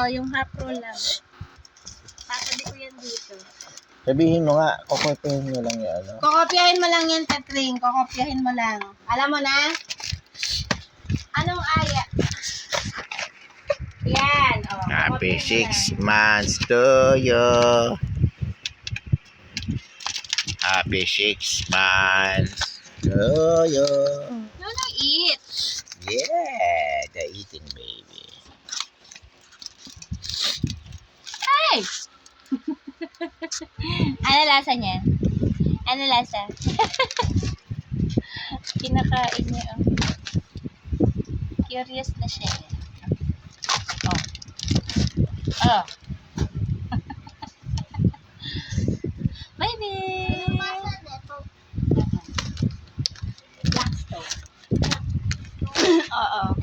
yung half roll lang. Papabi ko yan dito. Sabihin mo nga, kukupihin mo lang yan, ano? Kokopyahin mo lang yan, Tatring. Kokopyahin mo lang. Alam mo na? Anong aya? Yan. Happy kokopyahin mo 6 lang. months to you. Happy 6 months to you. No, no, eat. Yeah, the eating baby. Hey! Ano lasa niya? Ano lasa? Kinakain niya. Curious na siya. Oh. Baby! Black stone. Oo.